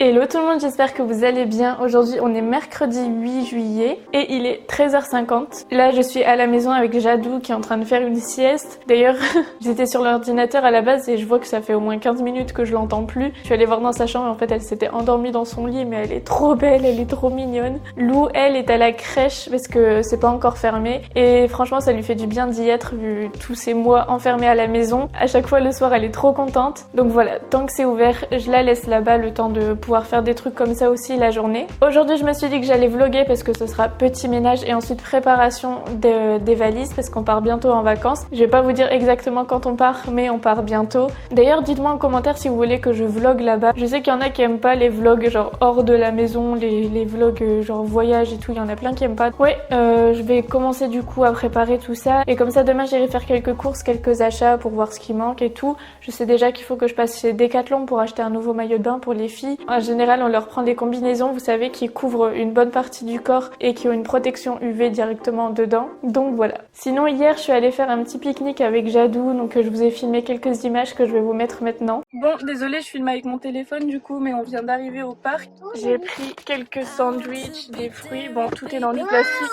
Hello tout le monde, j'espère que vous allez bien. Aujourd'hui on est mercredi 8 juillet et il est 13h50. Là je suis à la maison avec Jadou qui est en train de faire une sieste. D'ailleurs j'étais sur l'ordinateur à la base et je vois que ça fait au moins 15 minutes que je l'entends plus. Je suis allée voir dans sa chambre et en fait elle s'était endormie dans son lit, mais elle est trop belle, elle est trop mignonne. Lou elle est à la crèche parce que c'est pas encore fermé et franchement ça lui fait du bien d'y être vu tous ces mois enfermés à la maison. À chaque fois le soir elle est trop contente. Donc voilà, tant que c'est ouvert je la laisse là-bas le temps de pouvoir faire des trucs comme ça aussi la journée. Aujourd'hui je me suis dit que j'allais vlogger parce que ce sera petit ménage et ensuite préparation des valises parce qu'on part bientôt en vacances. Je vais pas vous dire exactement quand on part mais on part bientôt. D'ailleurs dites-moi en commentaire si vous voulez que je vlogue là-bas. Je sais qu'il y en a qui aiment pas les vlogs genre hors de la maison, les vlogs genre voyage et tout, il y en a plein qui aiment pas. Ouais, je vais commencer du coup à préparer tout ça et comme ça demain j'irai faire quelques courses, quelques achats pour voir ce qui manque et tout. Je sais déjà qu'il faut que je passe chez Decathlon pour acheter un nouveau maillot de bain pour les filles. En général, on leur prend des combinaisons, vous savez, qui couvrent une bonne partie du corps et qui ont une protection UV directement dedans. Donc voilà. Sinon, hier, je suis allée faire un petit pique-nique avec Jadou, donc je vous ai filmé quelques images que je vais vous mettre maintenant. Bon, désolée, je filme avec mon téléphone du coup, mais on vient d'arriver au parc. J'ai pris quelques sandwichs, des fruits. Bon, tout est dans du plastique.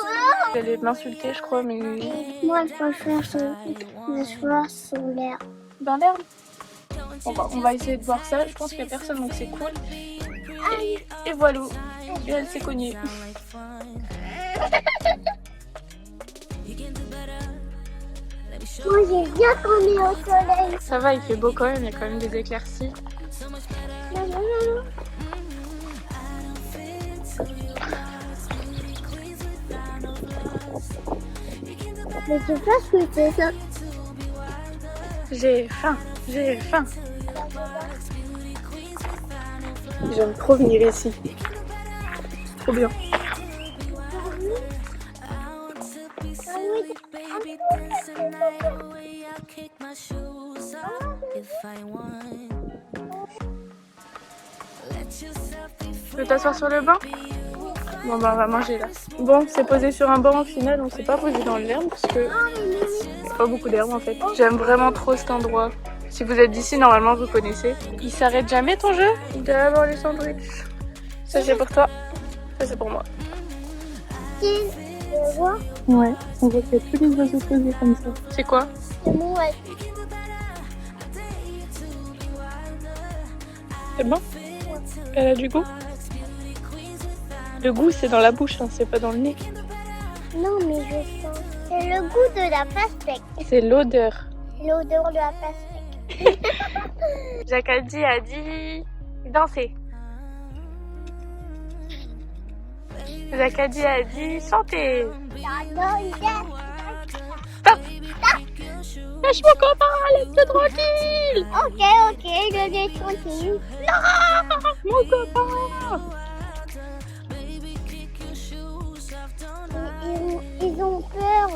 Vous allez m'insulter, je crois, mais... Moi, je préfère le soir sur l'air. Dans l'herbe? On va essayer de voir ça. Je pense qu'il n'y a personne, donc c'est cool. Et voilà. Et elle s'est cognée. Moi, j'ai bien tourné au soleil. Ça va, il fait beau quand même. Il y a quand même des éclaircies. Non, non, non, non. Mais tu sais ce que c'est ça? J'ai faim. J'ai faim. J'aime trop venir ici. Trop bien. Tu veux t'asseoir sur le banc? Bon bah on va manger là. Bon, c'est posé sur un banc au final, on s'est pas posé dans l'herbe parce que il n'y a pas beaucoup d'herbe en fait. J'aime vraiment trop cet endroit. Si vous êtes d'ici, normalement vous connaissez. Il s'arrête jamais ton jeu? D'abord les sandwichs. Ça c'est pour toi, ça c'est pour moi. Tu vois? Ouais, on voit qu'il y a tous les oiseaux posés comme ça. C'est quoi? C'est moi. C'est bon? Elle a du goût? Le goût c'est dans la bouche, hein, c'est pas dans le nez. Non, mais je sens. C'est le goût de la pastèque. C'est l'odeur. L'odeur de la pastèque. Jacadi a dit danser. Jacadi a dit chanter. Stop! Lâche mon copain, laisse-le tranquille! Ok, je vais tranquille. Non! Mon copain! Ils ont peur.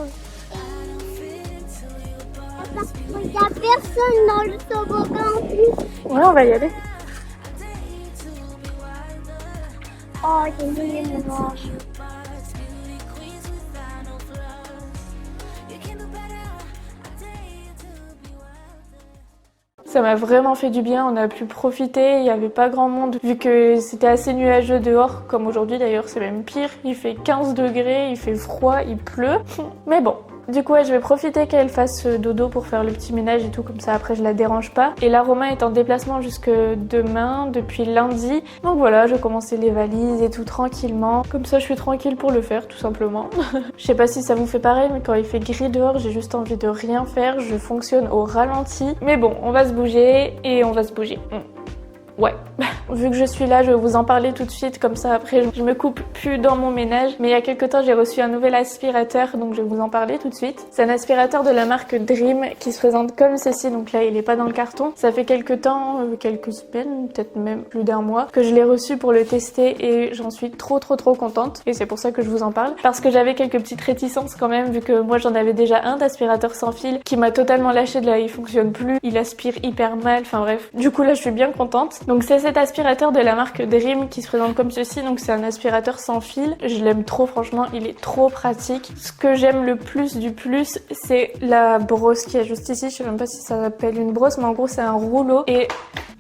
Il n'y a personne dans le toboggan en plus. Ouais, on va y aller. Oh, j'ai mis mes manches. Ça m'a vraiment fait du bien, on a pu profiter, il n'y avait pas grand monde vu que c'était assez nuageux dehors, comme aujourd'hui d'ailleurs c'est même pire, il fait 15 degrés, il fait froid, il pleut, mais bon. Du coup, ouais, je vais profiter qu'elle fasse dodo pour faire le petit ménage et tout, comme ça après je la dérange pas. Et là, Romain est en déplacement jusque demain, depuis lundi. Donc voilà, je vais commencer les valises et tout tranquillement. Comme ça, je suis tranquille pour le faire, tout simplement. Je sais pas si ça vous fait pareil, mais quand il fait gris dehors, j'ai juste envie de rien faire. Je fonctionne au ralenti. Mais bon, on va se bouger et on va se bouger. Ouais, vu que je suis là, je vais vous en parler tout de suite, comme ça après je me coupe plus dans mon ménage. Mais il y a quelques temps, j'ai reçu un nouvel aspirateur, donc je vais vous en parler tout de suite. C'est un aspirateur de la marque Dream qui se présente comme ceci, donc là il est pas dans le carton. Ça fait quelques temps, quelques semaines, peut-être même plus d'un mois, que je l'ai reçu pour le tester et j'en suis trop contente. Et c'est pour ça que je vous en parle, parce que j'avais quelques petites réticences quand même, vu que moi j'en avais déjà un d'aspirateur sans fil qui m'a totalement lâché de là, il fonctionne plus, il aspire hyper mal, enfin bref. Du coup là je suis bien contente. Donc c'est cet aspirateur de la marque Dream qui se présente comme ceci, donc c'est un aspirateur sans fil. Je l'aime trop, franchement, il est trop pratique. Ce que j'aime le plus du plus, c'est la brosse qui est juste ici. Je sais même pas si ça s'appelle une brosse, mais en gros c'est un rouleau et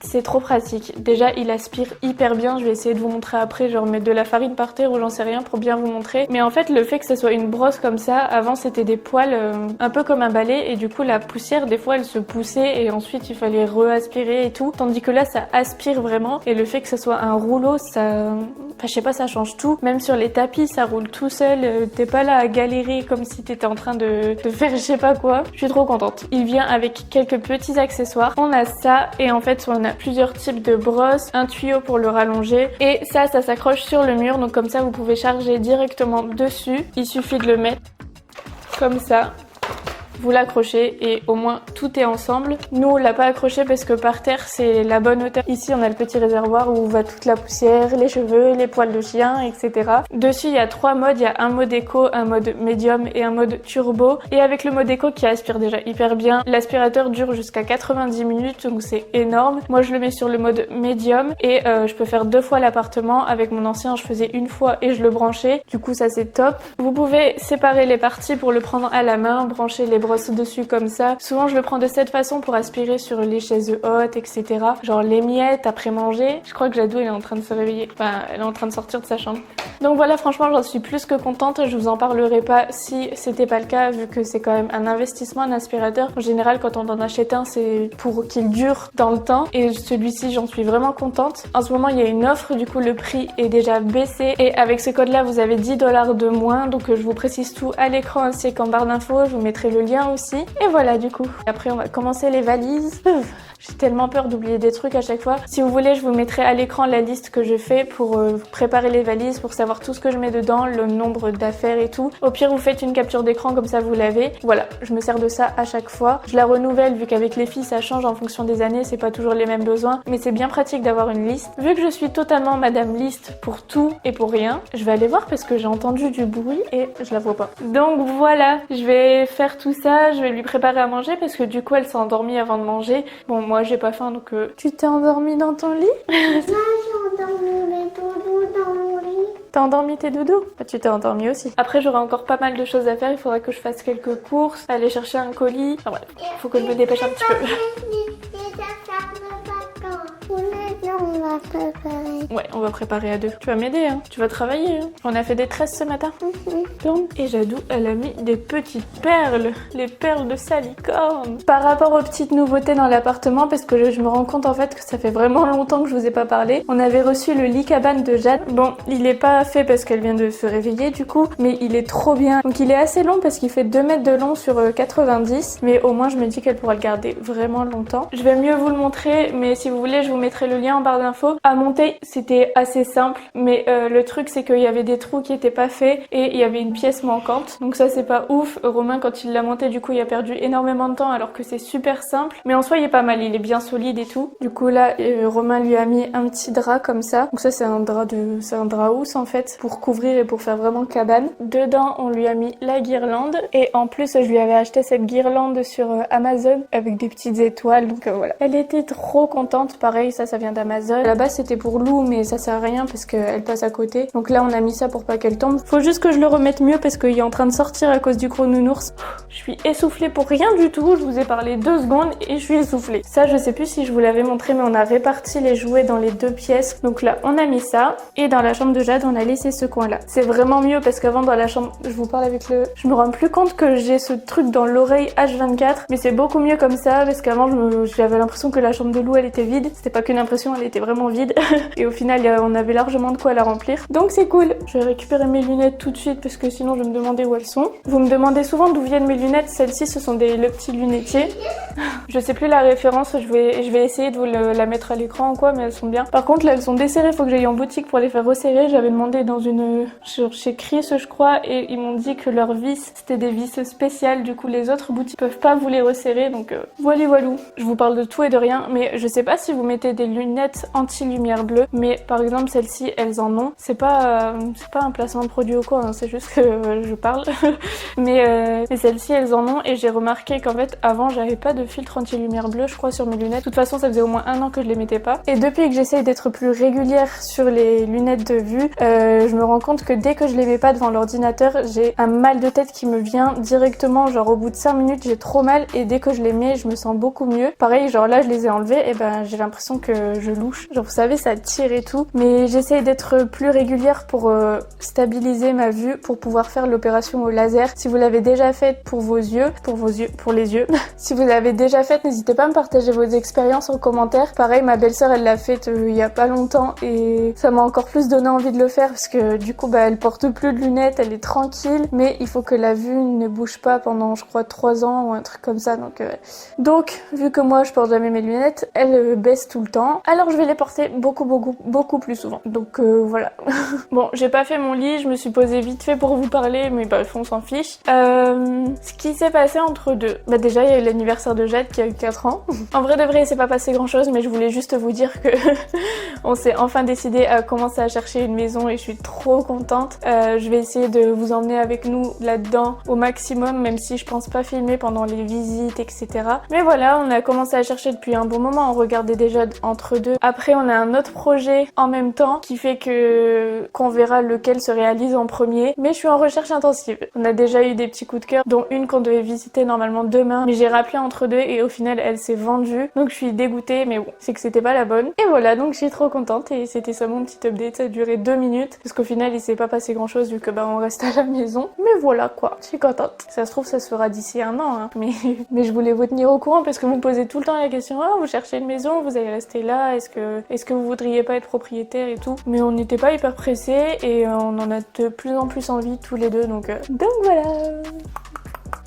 c'est trop pratique. Déjà, il aspire hyper bien. Je vais essayer de vous montrer après, genre mettre de la farine par terre ou j'en sais rien pour bien vous montrer. Mais en fait, le fait que ce soit une brosse comme ça, avant c'était des poils un peu comme un balai et du coup la poussière, des fois elle se poussait et ensuite il fallait re-aspirer et tout. Tandis que là, ça aspire vraiment et le fait que ce soit un rouleau, ça... Enfin, je sais pas, ça change tout. Même sur les tapis, ça roule tout seul. T'es pas là à galérer comme si t'étais en train de faire je sais pas quoi. Je suis trop contente. Il vient avec quelques petits accessoires. On a ça et en fait, on a plusieurs types de brosses, un tuyau pour le rallonger et ça s'accroche sur le mur. Donc comme ça, vous pouvez charger directement dessus. Il suffit de le mettre comme ça. Vous l'accrochez et au moins tout est ensemble. Nous on l'a pas accroché parce que par terre c'est la bonne hauteur. Ici on a le petit réservoir où va toute la poussière, les cheveux, les poils de chien, etc. Dessus il y a 3 modes, il y a un mode éco, un mode médium et un mode turbo. Et avec le mode éco qui aspire déjà hyper bien, l'aspirateur dure jusqu'à 90 minutes donc c'est énorme. Moi je le mets sur le mode médium et je peux faire 2 fois l'appartement. Avec mon ancien je faisais une fois et je le branchais. Du coup ça c'est top. Vous pouvez séparer les parties pour le prendre à la main, brancher les brosse dessus comme ça. Souvent je le prends de cette façon pour aspirer sur les chaises hautes, etc. Genre les miettes après manger. Je crois que Jadou elle est en train de se réveiller. Enfin elle est en train de sortir de sa chambre. Donc voilà, franchement j'en suis plus que contente. Je vous en parlerai pas si c'était pas le cas vu que c'est quand même un investissement, un aspirateur. En général quand on en achète un c'est pour qu'il dure dans le temps et celui-ci j'en suis vraiment contente. En ce moment il y a une offre, du coup le prix est déjà baissé et avec ce code là vous avez 10 $ de moins. Donc je vous précise tout à l'écran ainsi qu'en barre d'infos. Je vous mettrai le lien aussi. Et voilà du coup. Après on va commencer les valises. J'ai tellement peur d'oublier des trucs à chaque fois. Si vous voulez, je vous mettrai à l'écran la liste que je fais pour préparer les valises, pour savoir tout ce que je mets dedans, le nombre d'affaires et tout. Au pire, vous faites une capture d'écran comme ça vous l'avez. Voilà, je me sers de ça à chaque fois. Je la renouvelle vu qu'avec les filles ça change en fonction des années, c'est pas toujours les mêmes besoins, mais c'est bien pratique d'avoir une liste. Vu que je suis totalement madame liste pour tout et pour rien, je vais aller voir parce que j'ai entendu du bruit et je la vois pas. Donc voilà, je vais faire tout ça, je vais lui préparer à manger parce que du coup elle s'est endormie avant de manger. Bon, moi j'ai pas faim donc tu t'es endormie dans ton lit? Moi, j'ai endormi mes doudous dans mon lit. T'as endormi tes doudous? Bah, tu t'es endormi aussi. Après j'aurai encore pas mal de choses à faire, il faudra que je fasse quelques courses, aller chercher un colis. Enfin bref, faut que je me dépêche un petit peu. On va préparer. Ouais, on va préparer à deux. Tu vas m'aider, hein. Tu vas travailler, hein. On a fait des tresses ce matin. Donc, et Jadou, elle a mis des petites perles. Les perles de salicorne. Par rapport aux petites nouveautés dans l'appartement, parce que je me rends compte en fait que ça fait vraiment longtemps que je vous ai pas parlé. On avait reçu le lit cabane de Jade. Bon, il est pas fait parce qu'elle vient de se réveiller du coup, mais il est trop bien. Donc il est assez long parce qu'il fait 2 mètres de long sur 90. Mais au moins je me dis qu'elle pourra le garder vraiment longtemps. Je vais mieux vous le montrer, mais si vous voulez, je vous mettrai le lien en barre d'infos. À monter, c'était assez simple, mais le truc c'est qu'il y avait des trous qui étaient pas faits et il y avait une pièce manquante. Donc ça c'est pas ouf. Romain quand il l'a monté du coup il a perdu énormément de temps alors que c'est super simple. Mais en soi il est pas mal, il est bien solide et tout. Du coup là Romain lui a mis un petit drap comme ça. Donc ça c'est un drap housse en fait pour couvrir et pour faire vraiment cabane. Dedans on lui a mis la guirlande et en plus je lui avais acheté cette guirlande sur Amazon avec des petites étoiles. Donc voilà. Elle était trop contente. Pareil ça vient d'Amazon. Là-bas c'était pour Lou mais ça sert à rien parce qu'elle passe à côté. Donc là on a mis ça pour pas qu'elle tombe. Faut juste que je le remette mieux parce qu'il est en train de sortir à cause du gros nounours. Je suis essoufflée pour rien du tout. Je vous ai parlé 2 secondes et je suis essoufflée. Ça je sais plus si je vous l'avais montré mais on a réparti les jouets dans les 2 pièces. Donc là on a mis ça et dans la chambre de Jade on a laissé ce coin là. C'est vraiment mieux parce qu'avant dans la chambre, je vous parle avec le... Je me rends plus compte que j'ai ce truc dans l'oreille H24 mais c'est beaucoup mieux comme ça parce qu'avant j'avais l'impression que la chambre de Lou elle était vide. C'était pas qu'une impression, elle était vraiment vide et au final on avait largement de quoi la remplir. Donc c'est cool. Je vais récupérer mes lunettes tout de suite parce que sinon je vais me demander où elles sont. Vous me demandez souvent d'où viennent mes lunettes. Celles-ci ce sont le petit lunetier. Je sais plus la référence, je vais essayer de vous la mettre à l'écran ou quoi mais elles sont bien. Par contre là elles sont desserrées, faut que j'aille en boutique pour les faire resserrer. J'avais demandé dans chez Chris je crois et ils m'ont dit que leurs vis c'était des vis spéciales, du coup les autres boutiques peuvent pas vous les resserrer donc voilà. Je vous parle de tout et de rien mais je sais pas si vous mettez des lunettes anti anti-lumière bleue, mais par exemple celles-ci elles en ont. C'est pas un placement de produit ou quoi, hein, c'est juste que je parle. mais celles-ci elles en ont et j'ai remarqué qu'en fait avant j'avais pas de filtre anti-lumière bleue je crois sur mes lunettes. De toute façon ça faisait au moins 1 an que je les mettais pas. Et depuis que j'essaye d'être plus régulière sur les lunettes de vue, je me rends compte que dès que je les mets pas devant l'ordinateur, j'ai un mal de tête qui me vient directement, genre au bout de 5 minutes j'ai trop mal et dès que je les mets je me sens beaucoup mieux. Pareil, genre là je les ai enlevés et ben j'ai l'impression que je louche. Genre vous savez ça tire et tout, mais j'essaye d'être plus régulière pour stabiliser ma vue, pour pouvoir faire l'opération au laser. Si vous l'avez déjà faite pour les yeux, si vous l'avez déjà faite, n'hésitez pas à me partager vos expériences en commentaire. Pareil, ma belle-sœur elle l'a faite il y a pas longtemps et ça m'a encore plus donné envie de le faire parce que du coup bah elle porte plus de lunettes, elle est tranquille, mais il faut que la vue ne bouge pas pendant je crois 3 ans ou un truc comme ça. Donc vu que moi je porte jamais mes lunettes, elles baissent tout le temps, alors je vais les porter beaucoup plus souvent. Donc voilà. Bon, j'ai pas fait mon lit, je me suis posée vite fait pour vous parler, mais bref on s'en fiche. Ce qui s'est passé entre deux, bah déjà il y a eu l'anniversaire de Jade qui a eu 4 ans. En vrai de vrai il s'est pas passé grand chose, mais je voulais juste vous dire que on s'est enfin décidé à commencer à chercher une maison et je suis trop contente. Je vais essayer de vous emmener avec nous là-dedans au maximum, même si je pense pas filmer pendant les visites, etc. Mais voilà, on a commencé à chercher depuis un bon moment, on regardait déjà entre deux. Après on a un autre projet en même temps qui fait qu'on verra lequel se réalise en premier, mais je suis en recherche intensive. On a déjà eu des petits coups de cœur, dont une qu'on devait visiter normalement demain, mais j'ai rappelé entre deux et au final elle s'est vendue, donc je suis dégoûtée, mais bon, c'est que c'était pas la bonne. Et voilà, donc je suis trop contente et c'était ça mon petit update, ça a duré 2 minutes, parce qu'au final il s'est pas passé grand chose vu que bah on reste à la maison. Mais voilà quoi, je suis contente. Ça se trouve ça se fera d'ici 1 an, hein. Mais je voulais vous tenir au courant parce que vous me posez tout le temps la question, ah vous cherchez une maison, vous allez rester là, est-ce que vous voudriez pas être propriétaire et tout. Mais on n'était pas hyper pressés et on en a de plus en plus envie tous les deux, donc voilà.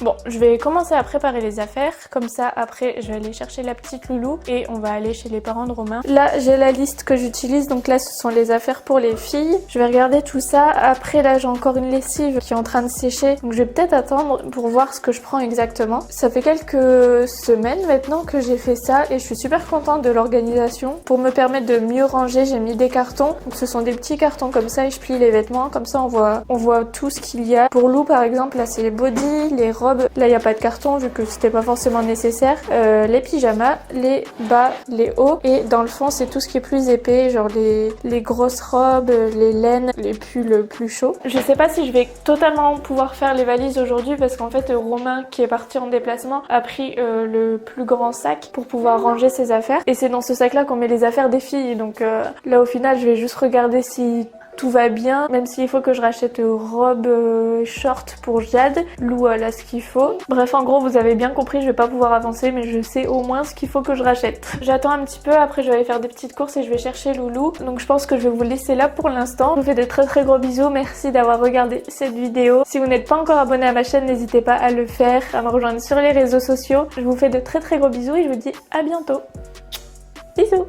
Bon, je vais commencer à préparer les affaires, comme ça après je vais aller chercher la petite loulou et on va aller chez les parents de Romain. Là j'ai la liste que j'utilise, donc là ce sont les affaires pour les filles. Je vais regarder tout ça, après là j'ai encore une lessive qui est en train de sécher, donc je vais peut-être attendre pour voir ce que je prends exactement. Ça fait quelques semaines maintenant que j'ai fait ça et je suis super contente de l'organisation. Pour me permettre de mieux ranger, j'ai mis des cartons, donc ce sont des petits cartons comme ça et je plie les vêtements, comme ça on voit tout ce qu'il y a. Pour Lou par exemple, là c'est les bodys, les robes. Là il n'y a pas de carton vu que c'était pas forcément nécessaire. Les pyjamas, les bas, les hauts et dans le fond c'est tout ce qui est plus épais, genre les grosses robes, les laines, les pulls plus chauds. Je sais pas si je vais totalement pouvoir faire les valises aujourd'hui parce qu'en fait Romain qui est parti en déplacement a pris le plus grand sac pour pouvoir ranger ses affaires et c'est dans ce sac là qu'on met les affaires des filles, donc là au final je vais juste regarder si tout va bien, même s'il faut que je rachète robe short pour Jade. Lou elle a ce qu'il faut. Bref, en gros vous avez bien compris, je vais pas pouvoir avancer mais je sais au moins ce qu'il faut que je rachète. J'attends un petit peu, après je vais aller faire des petites courses et je vais chercher Loulou. Donc je pense que je vais vous laisser là pour l'instant. Je vous fais de très gros bisous, merci d'avoir regardé cette vidéo. Si vous n'êtes pas encore abonné à ma chaîne, n'hésitez pas à le faire, à me rejoindre sur les réseaux sociaux. Je vous fais de très gros bisous et je vous dis à bientôt. Bisous.